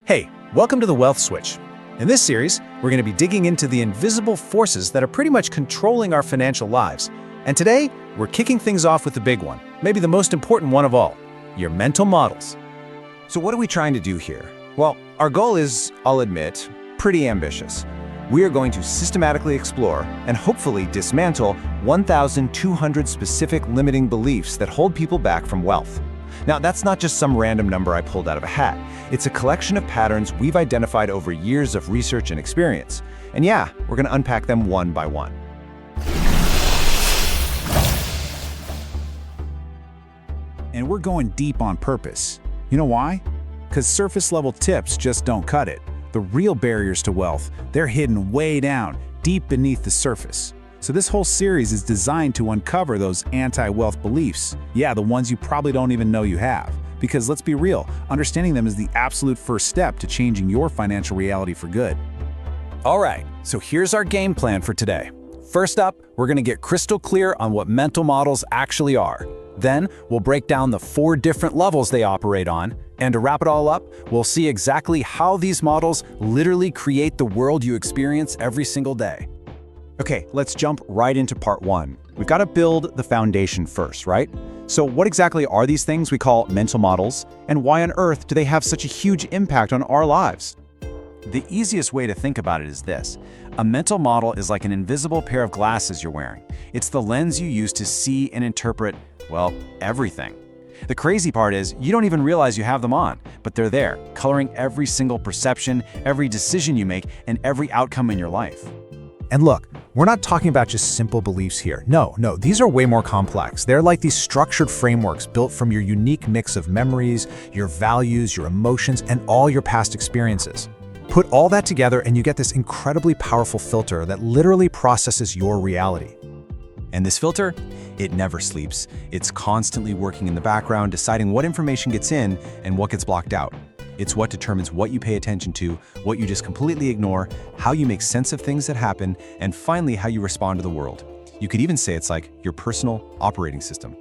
Hey, welcome to the Wealth Switch. In this series, we're going to be digging into the invisible forces that are pretty much controlling our financial lives. And today, we're kicking things off with the big one, maybe the most important one of all, your mental models. So what are we trying to do here? Well, our goal is, I'll admit, pretty ambitious. We are going to systematically explore and hopefully dismantle 1,200 specific limiting beliefs that hold people back from wealth. Now, that's not just some random number I pulled out of a hat. It's a collection of patterns we've identified over years of research and experience. And yeah, we're going to unpack them one by one. And we're going deep on purpose. You know why? Because surface-level tips just don't cut it. The real barriers to wealth, they're hidden way down, deep beneath the surface. So this whole series is designed to uncover those anti-wealth beliefs. Yeah, the ones you probably don't even know you have. Because let's be real, understanding them is the absolute first step to changing your financial reality for good. All right, so here's our game plan for today. First up, we're going to get crystal clear on what mental models actually are. Then, we'll break down the 4 different levels they operate on. And to wrap it all up, we'll see exactly how these models literally create the world you experience every single day. Okay, let's jump right into part 1. We've got to build the foundation first, right? So what exactly are these things we call mental models, and why on earth do they have such a huge impact on our lives? The easiest way to think about it is this. A mental model is like an invisible pair of glasses you're wearing. It's the lens you use to see and interpret, well, everything. The crazy part is you don't even realize you have them on, but they're there, coloring every single perception, every decision you make, and every outcome in your life. And look, we're not talking about just simple beliefs here. No, these are way more complex. They're like these structured frameworks built from your unique mix of memories, your values, your emotions, and all your past experiences. Put all that together and you get this incredibly powerful filter that literally processes your reality. And this filter, it never sleeps. It's constantly working in the background, deciding what information gets in and what gets blocked out. It's what determines what you pay attention to, what you just completely ignore, how you make sense of things that happen, and finally, how you respond to the world. You could even say it's like your personal operating system.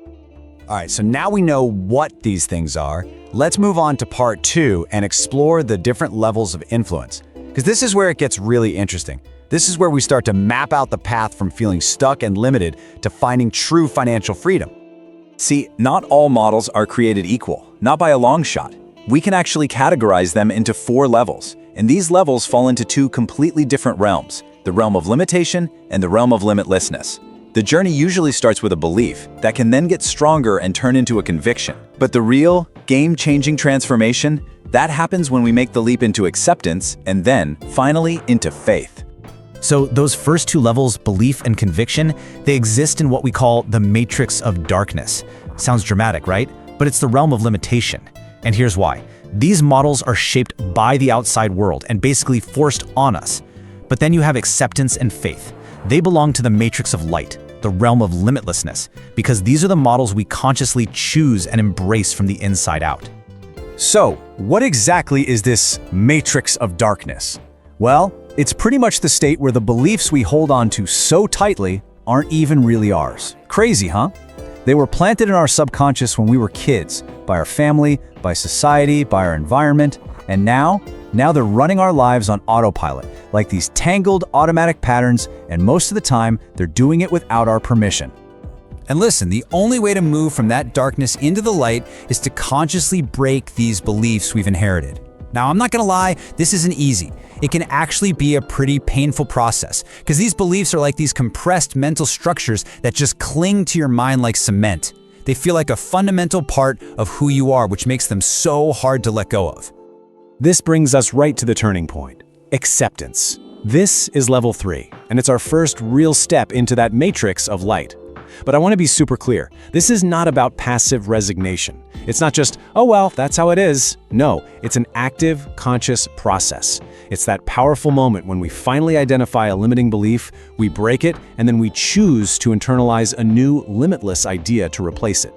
All right, so now we know what these things are. Let's move on to part 2 and explore the different levels of influence. Because this is where it gets really interesting. This is where we start to map out the path from feeling stuck and limited to finding true financial freedom. See, not all models are created equal, not by a long shot. We can actually categorize them into 4 levels, and these levels fall into 2 completely different realms, the realm of limitation and the realm of limitlessness. The journey usually starts with a belief that can then get stronger and turn into a conviction. But the real, game-changing transformation, that happens when we make the leap into acceptance and then, finally, into faith. So those first 2 levels, belief and conviction, they exist in what we call the matrix of darkness. Sounds dramatic, right? But it's the realm of limitation. And here's why. These models are shaped by the outside world and basically forced on us. But then you have acceptance and faith. They belong to the matrix of light, the realm of limitlessness, because these are the models we consciously choose and embrace from the inside out. So, what exactly is this matrix of darkness? Well, it's pretty much the state where the beliefs we hold on to so tightly aren't even really ours. Crazy, huh? They were planted in our subconscious when we were kids, by our family, by society, by our environment, and now they're running our lives on autopilot, like these tangled automatic patterns, and most of the time, they're doing it without our permission. And listen, the only way to move from that darkness into the light is to consciously break these beliefs we've inherited. Now, I'm not gonna lie, this isn't easy. It can actually be a pretty painful process, because these beliefs are like these compressed mental structures that just cling to your mind like cement. They feel like a fundamental part of who you are, which makes them so hard to let go of. This brings us right to the turning point, acceptance. This is level 3, and it's our first real step into that matrix of light. But I want to be super clear. This is not about passive resignation. It's not just, oh well, that's how it is. No, it's an active, conscious process. It's that powerful moment when we finally identify a limiting belief, we break it, and then we choose to internalize a new, limitless idea to replace it.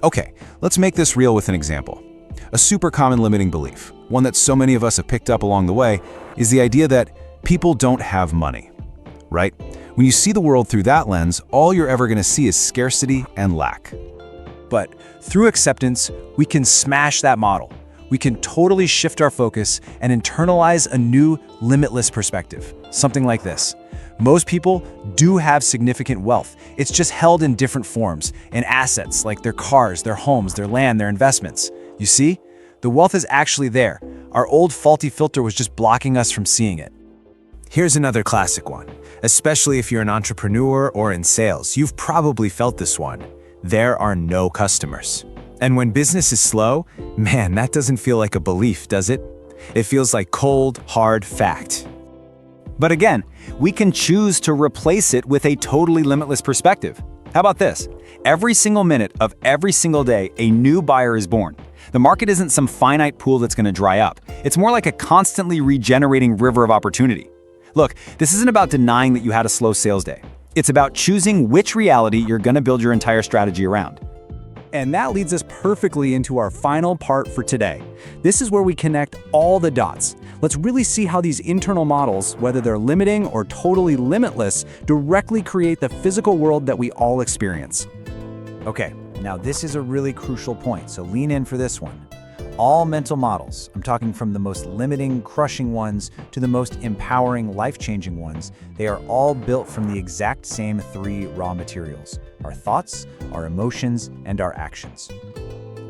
Okay, let's make this real with an example. A super common limiting belief, one that so many of us have picked up along the way, is the idea that people don't have money, right? When you see the world through that lens, all you're ever going to see is scarcity and lack. But through acceptance, we can smash that model. we can totally shift our focus and internalize a new limitless perspective. Something like this. Most people do have significant wealth. It's just held in different forms, in assets like their cars, their homes, their land, their investments. You see? The wealth is actually there. Our old faulty filter was just blocking us from seeing it. Here's another classic one. Especially if you're an entrepreneur or in sales, you've probably felt this one. There are no customers. And when business is slow, man, that doesn't feel like a belief, does it? It feels like cold, hard fact. But again, we can choose to replace it with a totally limitless perspective. How about this? Every single minute of every single day, a new buyer is born. The market isn't some finite pool that's going to dry up. It's more like a constantly regenerating river of opportunity. Look, this isn't about denying that you had a slow sales day. It's about choosing which reality you're going to build your entire strategy around. And that leads us perfectly into our final part for today. This is where we connect all the dots. Let's really see how these internal models, whether they're limiting or totally limitless, directly create the physical world that we all experience. Okay, now this is a really crucial point, so lean in for this one. All mental models, I'm talking from the most limiting, crushing ones to the most empowering, life-changing ones, they are all built from the exact same three raw materials: our thoughts, our emotions, and our actions.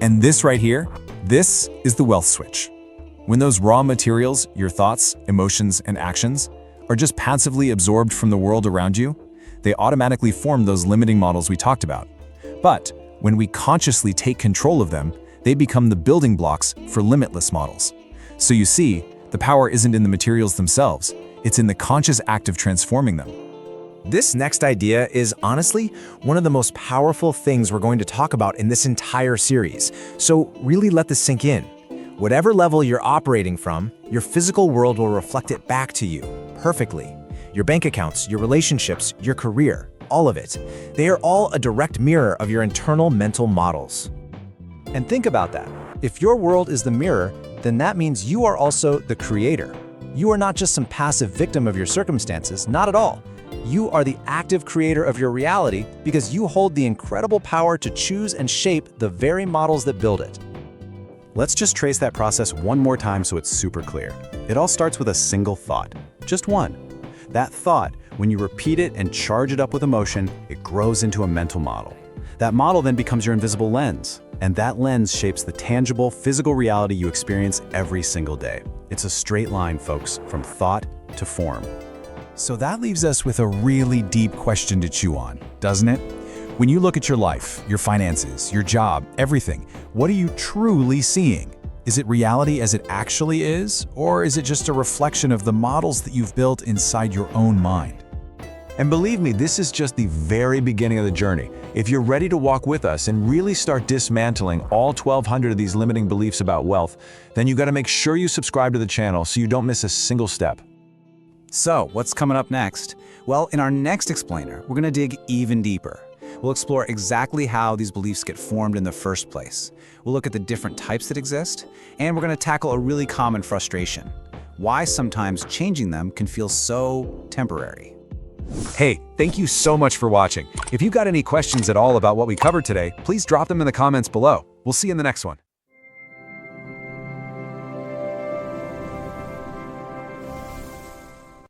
And this right here, this is the wealth switch. When those raw materials, your thoughts, emotions, and actions, are just passively absorbed from the world around you, they automatically form those limiting models we talked about. But when we consciously take control of them, they become the building blocks for limitless models. So you see, the power isn't in the materials themselves, it's in the conscious act of transforming them. This next idea is honestly one of the most powerful things we're going to talk about in this entire series. So really let this sink in. Whatever level you're operating from, your physical world will reflect it back to you perfectly. Your bank accounts, your relationships, your career, all of it. They are all a direct mirror of your internal mental models. And think about that. If your world is the mirror, then that means you are also the creator. You are not just some passive victim of your circumstances, not at all. You are the active creator of your reality because you hold the incredible power to choose and shape the very models that build it. Let's just trace that process one more time so it's super clear. It all starts with a single thought, just one. That thought, when you repeat it and charge it up with emotion, it grows into a mental model. That model then becomes your invisible lens, and that lens shapes the tangible, physical reality you experience every single day. It's a straight line, folks, from thought to form. So that leaves us with a really deep question to chew on, doesn't it? When you look at your life, your finances, your job, everything, what are you truly seeing? Is it reality as it actually is, or is it just a reflection of the models that you've built inside your own mind? And believe me, this is just the very beginning of the journey. If you're ready to walk with us and really start dismantling all 1,200 of these limiting beliefs about wealth, then you got to make sure you subscribe to the channel so you don't miss a single step. So, what's coming up next? Well, in our next explainer, we're going to dig even deeper. We'll explore exactly how these beliefs get formed in the first place. We'll look at the different types that exist, and we're going to tackle a really common frustration: why sometimes changing them can feel so temporary. Hey, thank you so much for watching. If you've got any questions at all about what we covered today, please drop them in the comments below. We'll see you in the next one.